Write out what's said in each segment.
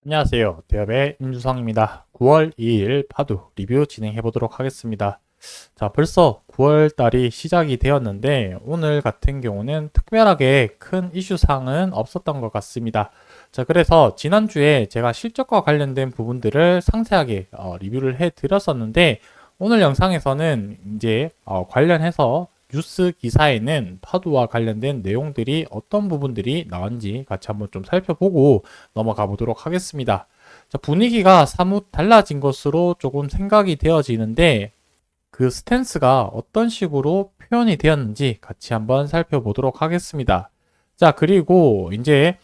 안녕하세요. 대업의 임주성입니다. 9월 2일 파두 리뷰 진행해 보도록 하겠습니다. 자, 벌써 9월 달이 시작이 되었는데 오늘 같은 경우는 특별하게 큰 이슈 사항은 없었던 것 같습니다. 자, 그래서 지난주에 제가 실적과 관련된 부분들을 상세하게 리뷰를 해 드렸었는데 오늘 영상에서는 이제 관련해서 뉴스 기사에는 파도와 관련된 내용들이 어떤 부분들이 나왔는지 같이 한번 좀 살펴보고 넘어가 보도록 하겠습니다. 자, 분위기가 사뭇 달라진 것으로 조금 생각이 되어지는데 그 스탠스가 어떤 식으로 표현이 되었는지 같이 한번 살펴보도록 하겠습니다. 자, 그리고 이제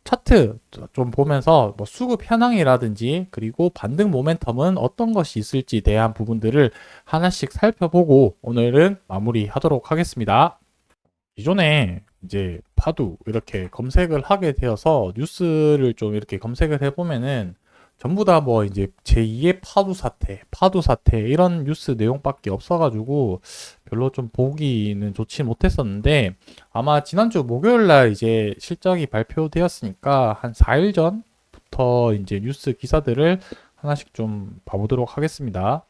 차트 좀 보면서 뭐 수급 현황이라든지 그리고 반등 모멘텀은 어떤 것이 있을지 대한 부분들을 하나씩 살펴보고 오늘은 마무리하도록 하겠습니다. 기존에 이제 파도 이렇게 검색을 하게 되어서 뉴스를 좀 이렇게 검색을 해보면은 전부 다 뭐 이제 제2의 파도 사태 이런 뉴스 내용밖에 없어가지고 별로 좀 보기는 좋지 못했었는데 아마 지난주 목요일 날 이제 실적이 발표되었으니까 한 4일 전부터 이제 뉴스 기사들을 하나씩 좀 봐보도록 하겠습니다.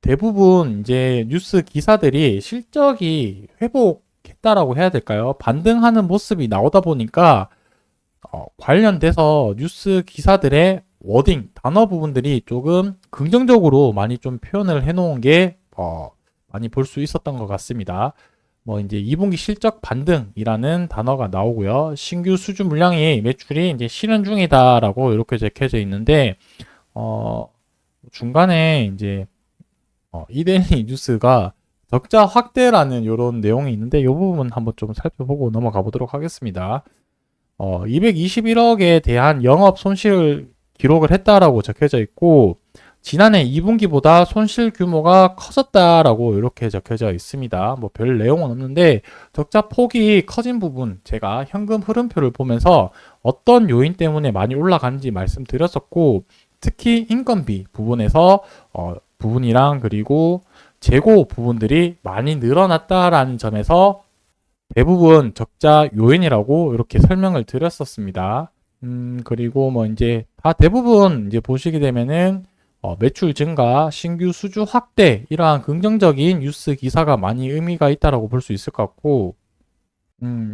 대부분 이제 뉴스 기사들이 실적이 회복했다라고 해야 될까요? 반등하는 모습이 나오다 보니까 관련돼서 뉴스 기사들의 워딩, 단어 부분들이 조금 긍정적으로 많이 좀 표현을 해놓은 게 많이 볼 수 있었던 것 같습니다. 뭐 이제 2분기 실적 반등이라는 단어가 나오고요. 신규 수주 물량이 매출이 이제 실현 중이다라고 이렇게 적혀져 있는데 중간에 이제 이데일리 뉴스가 적자 확대라는 이런 내용이 있는데 이 부분 한번 좀 살펴보고 넘어가 보도록 하겠습니다. 221억에 대한 영업 손실을 기록을 했다라고 적혀져 있고 지난해 2분기보다 손실 규모가 커졌다라고 이렇게 적혀져 있습니다. 뭐 별 내용은 없는데 적자 폭이 커진 부분 제가 현금 흐름표를 보면서 어떤 요인 때문에 많이 올라가는지 말씀드렸었고 특히 인건비 부분에서 부분이랑 그리고 재고 부분들이 많이 늘어났다라는 점에서 대부분 적자 요인이라고 이렇게 설명을 드렸었습니다. 그리고 뭐 이제 다 대부분 이제 보시게 되면은 매출 증가, 신규 수주 확대 이러한 긍정적인 뉴스 기사가 많이 의미가 있다라고 볼 수 있을 것 같고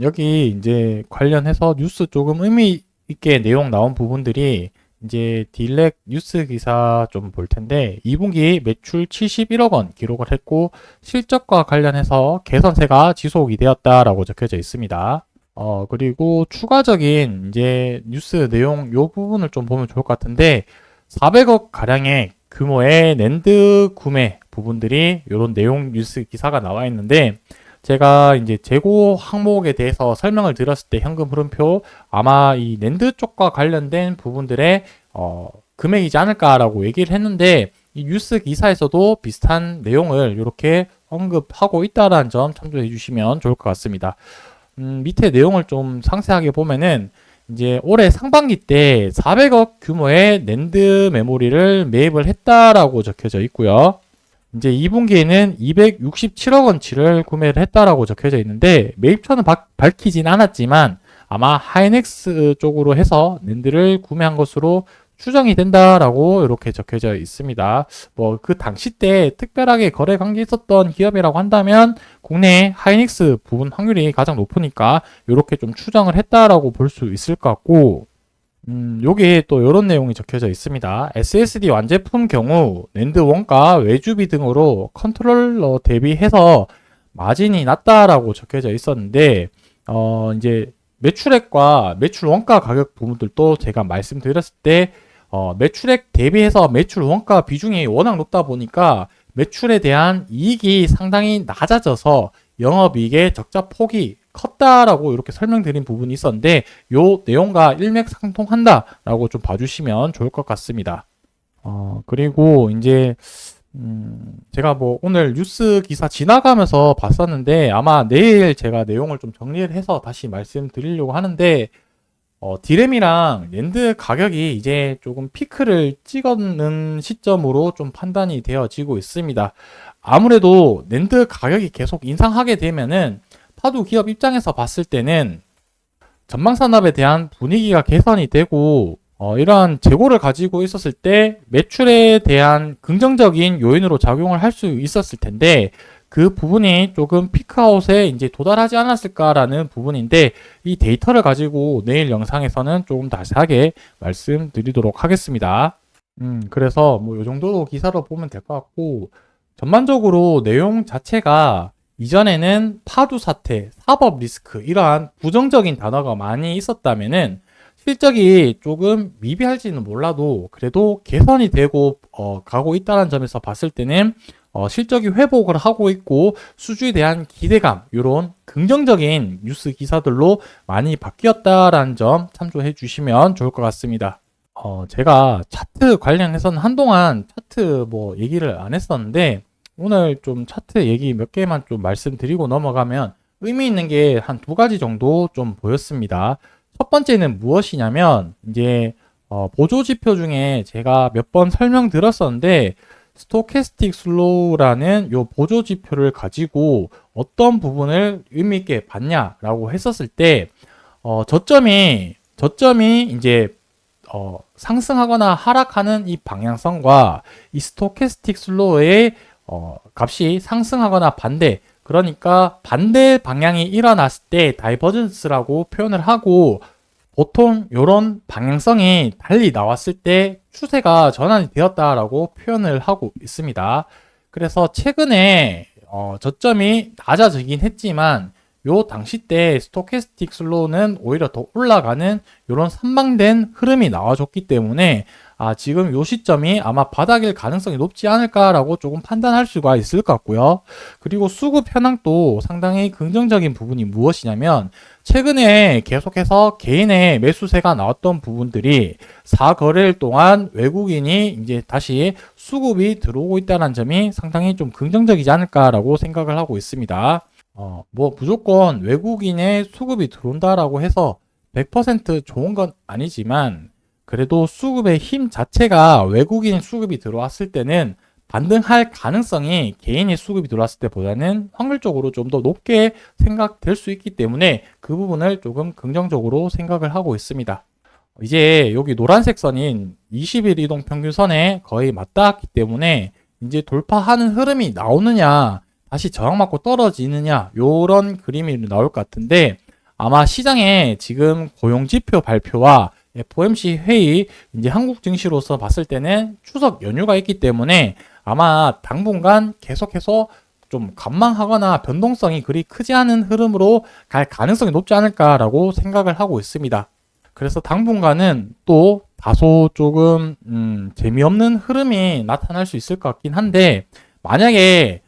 여기 이제 관련해서 뉴스 조금 의미 있게 내용 나온 부분들이 이제 딜렉 뉴스 기사 좀 볼 텐데 2분기 매출 71억 원 기록을 했고 실적과 관련해서 개선세가 지속이 되었다라고 적혀져 있습니다. 그리고 추가적인 이제 뉴스 내용 요 부분을 좀 보면 좋을 것 같은데 400억 가량의 규모의 낸드 구매 부분들이 이런 내용 뉴스 기사가 나와 있는데 제가 이제 재고 항목에 대해서 설명을 드렸을 때 현금 흐름표 아마 이 낸드 쪽과 관련된 부분들의 금액이지 않을까라고 얘기를 했는데 이 뉴스 기사에서도 비슷한 내용을 이렇게 언급하고 있다라는 점 참조해 주시면 좋을 것 같습니다. 밑에 내용을 좀 상세하게 보면은 이제 올해 상반기 때 400억 규모의 낸드 메모리를 매입을 했다라고 적혀져 있고요. 이제 2분기에는 267억 원치를 구매를 했다라고 적혀져 있는데 매입처는 밝히진 않았지만 아마 하이넥스 쪽으로 해서 낸드를 구매한 것으로 추정이 된다라고 이렇게 적혀져 있습니다. 뭐 그 당시 때 특별하게 거래 관계 있었던 기업이라고 한다면 국내 하이닉스 부분 확률이 가장 높으니까 이렇게 좀 추정을 했다라고 볼 수 있을 것 같고 여기에 또 이런 내용이 적혀져 있습니다. SSD 완제품 경우 낸드 원가, 외주비 등으로 컨트롤러 대비해서 마진이 낮다라고 적혀져 있었는데 이제 매출액과 매출 원가 가격 부분들도 제가 말씀드렸을 때 매출액 대비해서 매출 원가 비중이 워낙 높다 보니까 매출에 대한 이익이 상당히 낮아져서 영업이익의 적자 폭이 컸다라고 이렇게 설명드린 부분이 있었는데 요 내용과 일맥상통한다라고 좀 봐주시면 좋을 것 같습니다. 그리고 이제 제가 뭐 오늘 뉴스 기사 지나가면서 봤었는데 아마 내일 제가 내용을 좀 정리를 해서 다시 말씀드리려고 하는데 디램이랑 낸드 가격이 이제 조금 피크를 찍었는 시점으로 좀 판단이 되어지고 있습니다. 아무래도 낸드 가격이 계속 인상하게 되면은 파도 기업 입장에서 봤을 때는 전망 산업에 대한 분위기가 개선이 되고 이러한 재고를 가지고 있었을 때 매출에 대한 긍정적인 요인으로 작용을 할 수 있었을 텐데 그 부분이 조금 피크아웃에 이제 도달하지 않았을까라는 부분인데 이 데이터를 가지고 내일 영상에서는 조금 자세하게 말씀드리도록 하겠습니다. 그래서 뭐 이 정도로 기사로 보면 될 것 같고 전반적으로 내용 자체가 이전에는 파도 사태, 사법 리스크 이러한 부정적인 단어가 많이 있었다면은 실적이 조금 미비할지는 몰라도 그래도 개선이 되고 가고 있다는 점에서 봤을 때는 실적이 회복을 하고 있고 수주에 대한 기대감 이런 긍정적인 뉴스 기사들로 많이 바뀌었다라는 점 참조해 주시면 좋을 것 같습니다. 제가 차트 관련해서는 한동안 차트 뭐 얘기를 안 했었는데 오늘 좀 차트 얘기 몇 개만 좀 말씀드리고 넘어가면 의미 있는 게 한 두 가지 정도 좀 보였습니다. 첫 번째는 무엇이냐면 이제 보조 지표 중에 제가 몇 번 설명드렸었는데 스토캐스틱 슬로우라는 요 보조 지표를 가지고 어떤 부분을 의미 있게 봤냐라고 했었을 때 저점이 이제 상승하거나 하락하는 이 방향성과 이 스토캐스틱 슬로우의 값이 상승하거나 반대, 그러니까 반대 방향이 일어났을 때 다이버전스라고 표현을 하고 보통 이런 방향성이 달리 나왔을 때 추세가 전환이 되었다라고 표현을 하고 있습니다. 그래서 최근에 저점이 낮아지긴 했지만 요 당시 때 스토캐스틱 슬로우는 오히려 더 올라가는 이런 선방된 흐름이 나와줬기 때문에 지금 요 시점이 아마 바닥일 가능성이 높지 않을까라고 조금 판단할 수가 있을 것 같고요. 그리고 수급 현황도 상당히 긍정적인 부분이 무엇이냐면 최근에 계속해서 개인의 매수세가 나왔던 부분들이 4거래일 동안 외국인이 이제 다시 수급이 들어오고 있다는 점이 상당히 좀 긍정적이지 않을까라고 생각을 하고 있습니다. 뭐 무조건 외국인의 수급이 들어온다라고 해서 100% 좋은 건 아니지만 그래도 수급의 힘 자체가 외국인 수급이 들어왔을 때는 반등할 가능성이 개인의 수급이 들어왔을 때보다는 확률적으로 좀 더 높게 생각될 수 있기 때문에 그 부분을 조금 긍정적으로 생각을 하고 있습니다. 이제 여기 노란색 선인 20일 이동 평균선에 거의 맞닿았기 때문에 이제 돌파하는 흐름이 나오느냐 다시 저항 맞고 떨어지느냐 요런 그림이 나올 것 같은데 아마 시장에 지금 고용지표 발표와 FOMC 회의 이제 한국 증시로서 봤을 때는 추석 연휴가 있기 때문에 아마 당분간 계속해서 좀 관망하거나 변동성이 그리 크지 않은 흐름으로 갈 가능성이 높지 않을까라고 생각을 하고 있습니다. 그래서 당분간은 또 다소 조금 재미없는 흐름이 나타날 수 있을 것 같긴 한데 만약에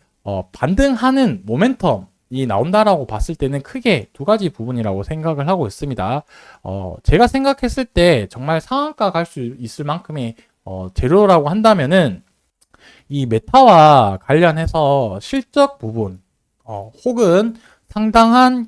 반등하는 모멘텀이 나온다라고 봤을 때는 크게 두 가지 부분이라고 생각을 하고 있습니다. 제가 생각했을 때 정말 상한가 갈 수 있을 만큼의 재료라고 한다면은 이 메타와 관련해서 실적 부분 혹은 상당한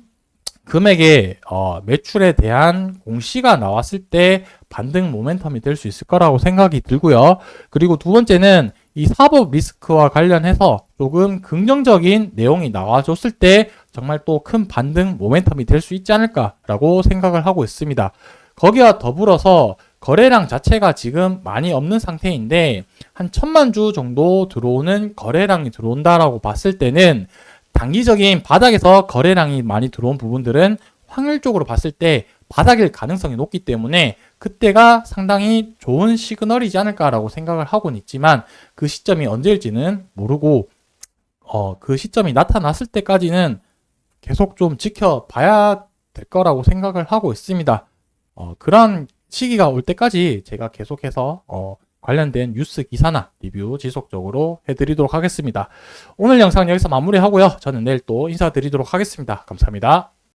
금액의 매출에 대한 공시가 나왔을 때 반등 모멘텀이 될 수 있을 거라고 생각이 들고요. 그리고 두 번째는 이 사법 리스크와 관련해서 조금 긍정적인 내용이 나와줬을 때 정말 또 큰 반등 모멘텀이 될 수 있지 않을까라고 생각을 하고 있습니다. 거기와 더불어서 거래량 자체가 지금 많이 없는 상태인데 한 1000만 주 정도 들어오는 거래량이 들어온다라고 봤을 때는 단기적인 바닥에서 거래량이 많이 들어온 부분들은 확률적으로 봤을 때 바닥일 가능성이 높기 때문에 그때가 상당히 좋은 시그널이지 않을까라고 생각을 하고는 있지만 그 시점이 언제일지는 모르고 그 시점이 나타났을 때까지는 계속 좀 지켜봐야 될 거라고 생각을 하고 있습니다. 그런 시기가 올 때까지 제가 계속해서 관련된 뉴스 기사나 리뷰 지속적으로 해드리도록 하겠습니다. 오늘 영상 여기서 마무리하고요. 저는 내일 또 인사드리도록 하겠습니다. 감사합니다.